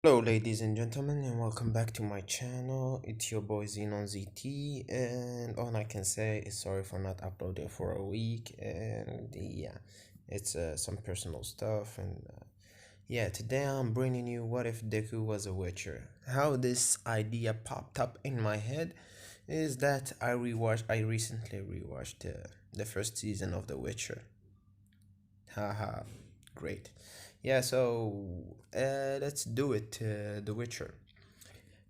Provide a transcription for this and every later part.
Hello, ladies and gentlemen, and welcome back to my channel. It's your boy Xenon ZT, and all I can say is sorry for not uploading for a week. And yeah, it's some personal stuff. And yeah, today I'm bringing you what if Deku was a Witcher. How this idea popped up in my head is that I recently rewatched the first season of The Witcher. Haha, great. Yeah, so let's do it. The Witcher.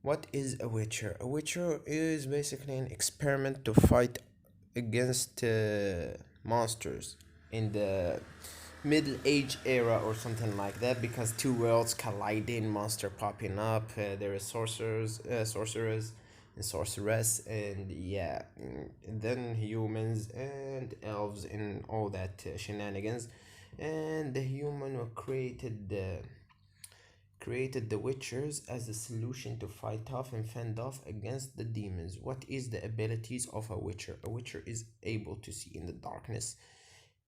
What is a Witcher? A Witcher is basically an experiment to fight against monsters in the Middle Age era or something like that, because two worlds colliding, monster popping up. There is sorcerers, and sorceress, and yeah, and then humans and elves and all that shenanigans. And the human who created the Witchers as a solution to fight off and fend off against the demons. What is the abilities of a Witcher? A Witcher is able to see in the darkness,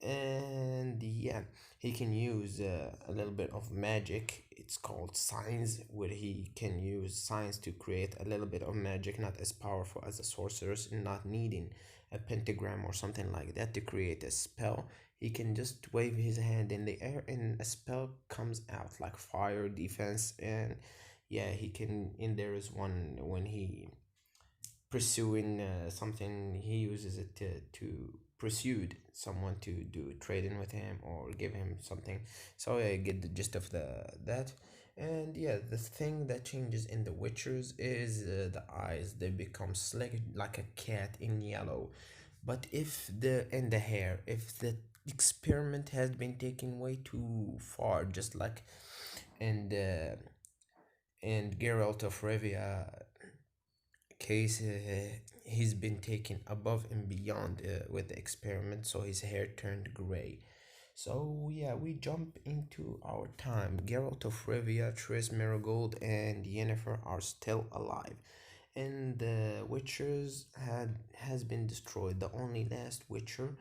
and yeah, he can use a little bit of magic. It's called signs, where he can use signs to create a little bit of magic, not as powerful as a sorceress, and not needing a pentagram or something like that to create a spell. He can just wave his hand in the air and a spell comes out, like fire, defense, and yeah, he can. And there is one when he pursuing something, he uses it to pursue someone to do trading with him or give him something. So I get the gist of that. And yeah, the thing that changes in the Witchers is the eyes. They become slick like a cat in yellow. But if the and the hair, if the experiment has been taken way too far, just like in the and Geralt of Rivia case, he's been taken above and beyond with the experiment, so his hair turned gray. So yeah, we jump into our time. Geralt of Rivia, Triss Merigold, and Yennefer are still alive, and the Witchers has been destroyed. The only last Witcher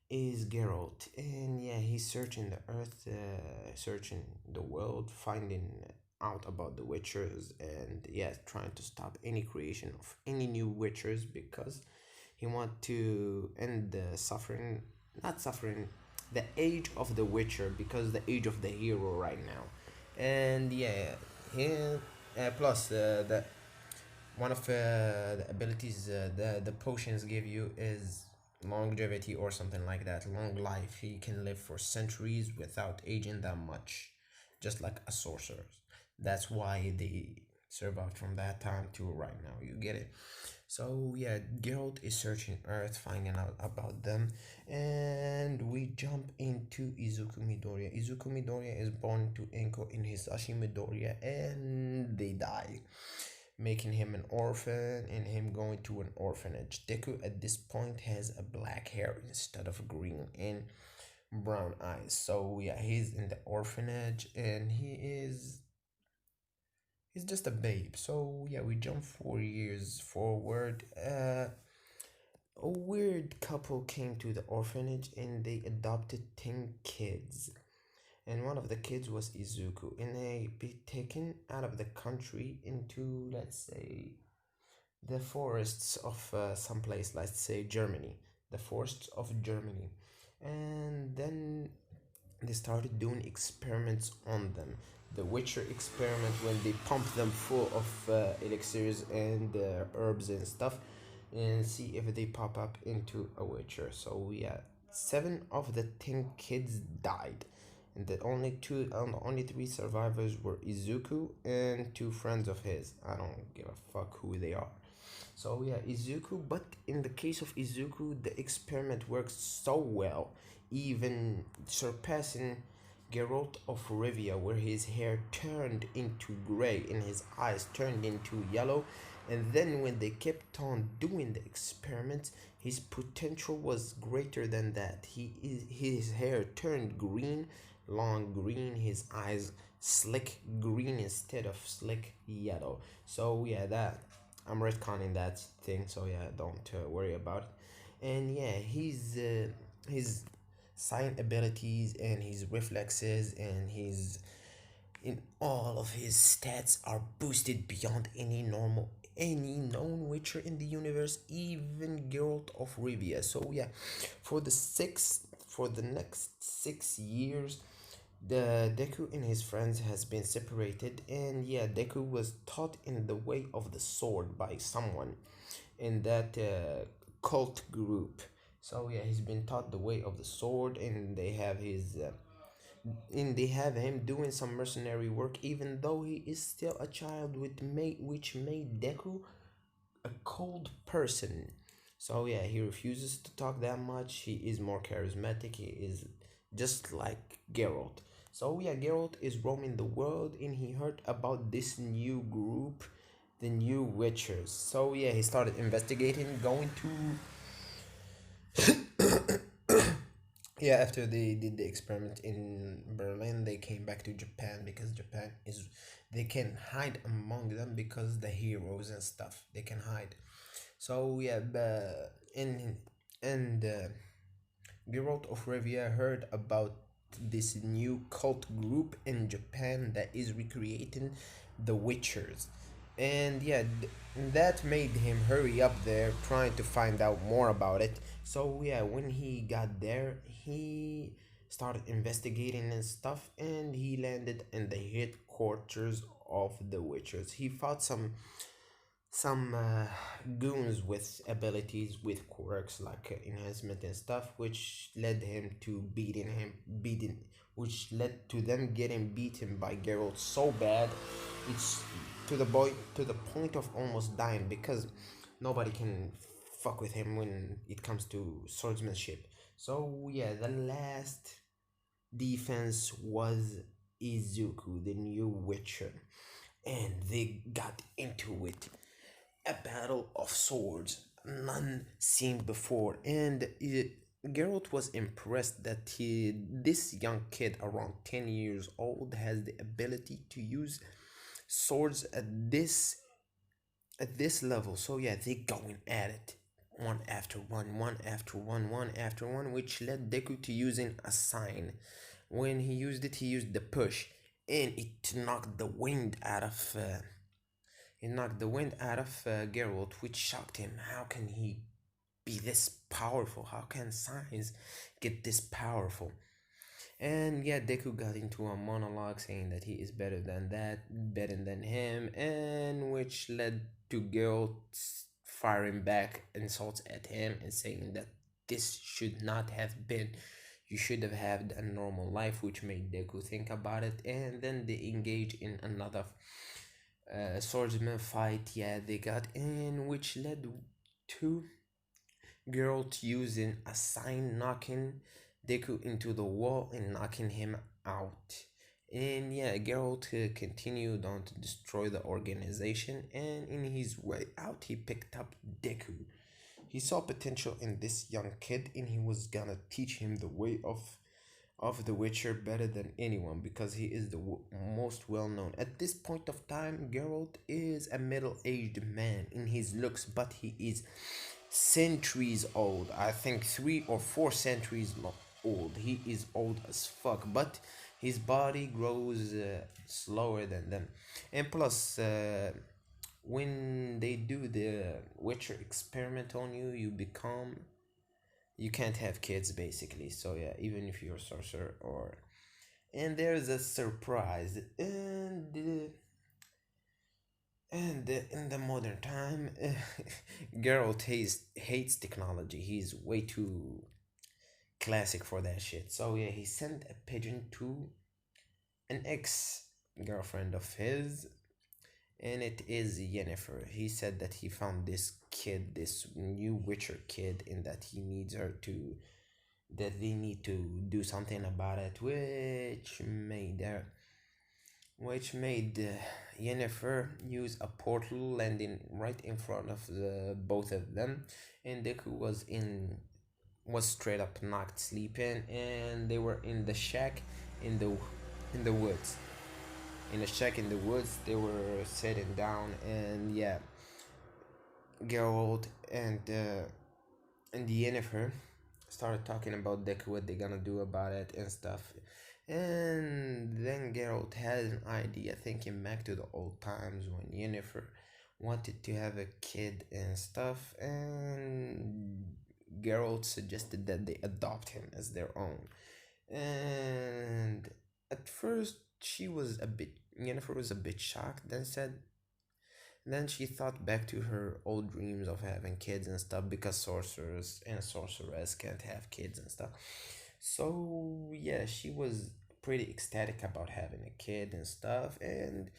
is Geralt, and yeah, he's searching the earth, searching the world, finding out about the Witchers, and yeah, trying to stop any creation of any new Witchers, because he want to end the suffering, not suffering, the age of the Witcher, because the age of the hero right now. And yeah, he plus the one of the abilities the potions give you is longevity or something like that, long life. He can live for centuries without aging that much, just like a sorcerer. That's why they survived from that time to right now, you get it. So yeah, Geralt is searching Earth, finding out about them, and we jump into Izuku Midoriya. Izuku Midoriya is born to Enko in Hisashi Midoriya, and they die, making him an orphan and him going to an orphanage. Deku at this point has a black hair instead of green and brown eyes. So yeah, he's in the orphanage and he's just a babe. So yeah, we jump 4 years forward. A weird couple came to the orphanage and they adopted 10 kids. And one of the kids was Izuku, and they be taken out of the country into, let's say, the forests of some place, let's say Germany, the forests of Germany. And then they started doing experiments on them. The Witcher experiment, when they pump them full of elixirs and herbs and stuff, and see if they pop up into a Witcher. So yeah, 7 of the 10 kids died, and the only three survivors were Izuku and two friends of his. I don't give a fuck who they are. So yeah, Izuku. But in the case of Izuku, the experiment works so well, even surpassing Geralt of Rivia, where his hair turned into gray and his eyes turned into yellow. And then when they kept on doing the experiments, his potential was greater than that. His hair turned green, long green, his eyes slick green instead of slick yellow. So yeah, that I'm retconning that thing, so yeah, don't worry about it. And yeah, his sign abilities and his reflexes and in all of his stats are boosted beyond any known Witcher in the universe, even Geralt of Rivia. So yeah, for the next 6 years, the Deku and his friends has been separated, and yeah, Deku was taught in the way of the sword by someone in that cult group. So yeah, he's been taught the way of the sword, and they have him doing some mercenary work, even though he is still a child, which made Deku a cold person. So yeah, he refuses to talk that much. He is more charismatic. He is just like Geralt. So yeah, Geralt is roaming the world, and he heard about this new group, the new Witchers. So yeah, he started investigating, going to yeah, after they did the experiment in Berlin, they came back to Japan because Japan is they can hide among them because the heroes and stuff they can hide. So yeah, and Geralt of Rivia heard about this new cult group in Japan that is recreating the Witchers. And yeah, that made him hurry up there trying to find out more about it. So yeah, when he got there, he started investigating and stuff, and he landed in the headquarters of the Witchers. He fought some goons with abilities with quirks like enhancement and stuff, which led him to beating which led to them getting beaten by Geralt so bad it's to the point of almost dying, because nobody can fuck with him when it comes to swordsmanship. So yeah, the last defense was Izuku, the new Witcher, and they got into it, a battle of swords none seen before. And Geralt was impressed that this young kid around 10 years old has the ability to use swords at this level. So yeah, they going at it, one after one, one after one, one after one, which led Deku to using a sign. When he used it, he used the push, and it knocked the wind out of Geralt, which shocked him. How can he be this powerful? How can science get this powerful? And yeah, Deku got into a monologue saying that he is better than that, better than him, and which led to Geralt firing back insults at him and saying that this should not have been. You should have had a normal life, which made Deku think about it, and then they engage in another swordsman fight. Yeah, they got in, which led to Geralt using a sign knocking Deku into the wall and knocking him out. And yeah, Geralt continued on to destroy the organization, and in his way out, he picked up Deku. He saw potential in this young kid, and he was gonna teach him the way of The Witcher better than anyone, because he is the most well known. At this point of time, Geralt is a middle aged man in his looks, but he is centuries old. I think 3 or 4 centuries old. He is old as fuck, but his body grows slower than them. And plus, when they do the Witcher experiment on you, you can't have kids basically. So yeah, even if you're a sorcerer or and there's a surprise and in the modern time, Geralt hates technology. He's way too classic for that shit. So yeah, he sent a pigeon to an ex girlfriend of his, and it is Yennefer. He said that he found this kid, this new Witcher kid, and that he needs her to that they need to do something about it, which made Yennefer use a portal landing right in front of the both of them, and Deku was straight up knocked sleeping, and they were in the shack in the woods. In a shack in the woods, they were sitting down, and yeah, Geralt and Yennefer started talking about Deku, what they're gonna do about it and stuff. And then Geralt had an idea, thinking back to the old times when Yennefer wanted to have a kid and stuff, and Geralt suggested that they adopt him as their own. And at first, Yennefer was a bit shocked, then she thought back to her old dreams of having kids and stuff because sorcerers and sorceress can't have kids and stuff. So yeah, she was pretty ecstatic about having a kid and stuff, and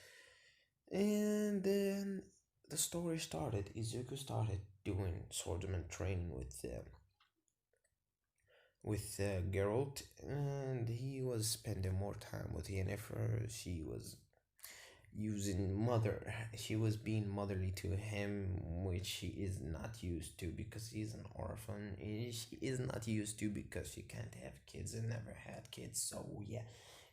then the story started. Izuku started doing swordsman training with Geralt, and he was spending more time with Yennefer. She was being motherly to him, which she is not used to because he's an orphan. She is not used to because she can't have kids and never had kids. So yeah,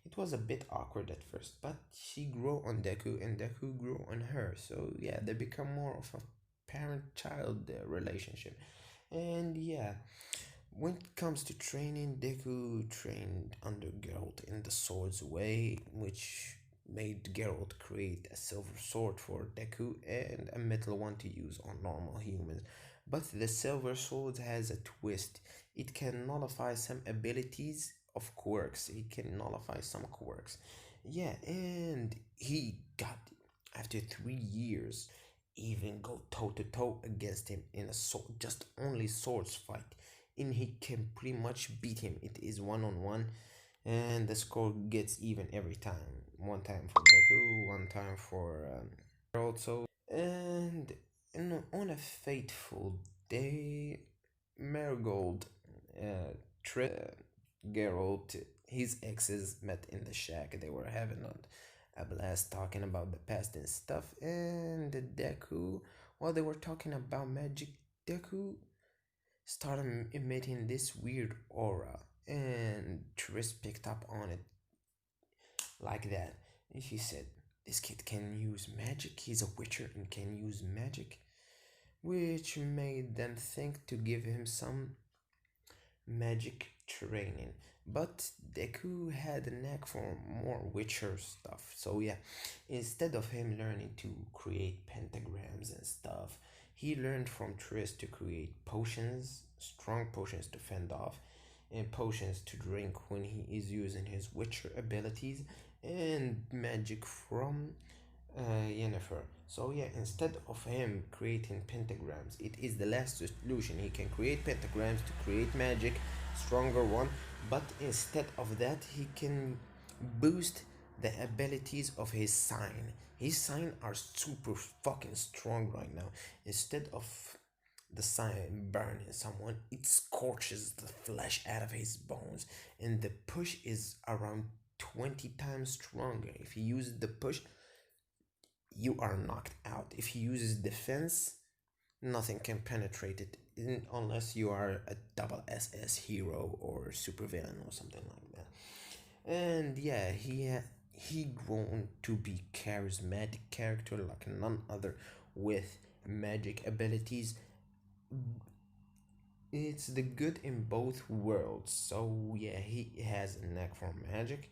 it was a bit awkward at first, but she grew on Deku and Deku grew on her. So yeah, they become more of a parent-child relationship. And yeah, when it comes to training, Deku trained under Geralt in the sword's way, which made Geralt create a silver sword for Deku and a metal one to use on normal humans. But the silver sword has a twist. It can nullify some abilities of quirks. It can nullify some quirks. Yeah, and he got, after 3 years, even go toe to toe against him in a sword, just only swords fight, and he can pretty much beat him. It is 1 on 1, and the score gets even every time. One time for Deku, one time for also. And on a fateful day, Marigold, Geralt, his exes met in the shack. They were having a blast talking about the past and stuff. And Deku, while they were talking about magic, Deku started emitting this weird aura, and Tris picked up on it like that. And she said, "This kid can use magic. He's a witcher and can use magic," which made them think to give him some magic training. But Deku had a knack for more Witcher stuff. So yeah, instead of him learning to create pentagrams and stuff, he learned from Triss to create potions, strong potions to fend off, and potions to drink when he is using his Witcher abilities, and magic from Yennefer. So yeah, instead of him creating pentagrams, it is the last solution. He can create pentagrams to create magic, stronger one, but instead of that, he can boost the abilities of his sign. His sign are super fucking strong right now. Instead of the sign burning someone, it scorches the flesh out of his bones, and the push is around 20 times stronger. If he uses the push, you are knocked out. If he uses defense, nothing can penetrate it unless you are a double SS hero or supervillain or something like that. And yeah, he grown to be charismatic character like none other with magic abilities. It's the good in both worlds. So yeah, he has a knack for magic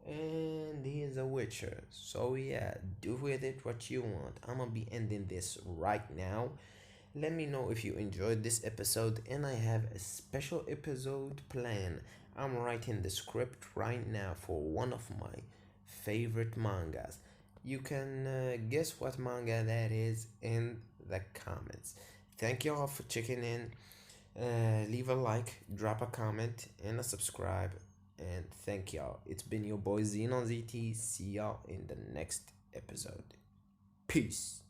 and he is a witcher. So yeah, do with it what you want. I'm gonna be ending this right now. Let me know if you enjoyed this episode, and I have a special episode planned. I'm writing the script right now for one of my favorite mangas. You can guess what manga that is in the comments. Thank you all for checking in. Leave a like, drop a comment, and a subscribe. And thank y'all. It's been your boy Xenon ZT. See y'all in the next episode. Peace.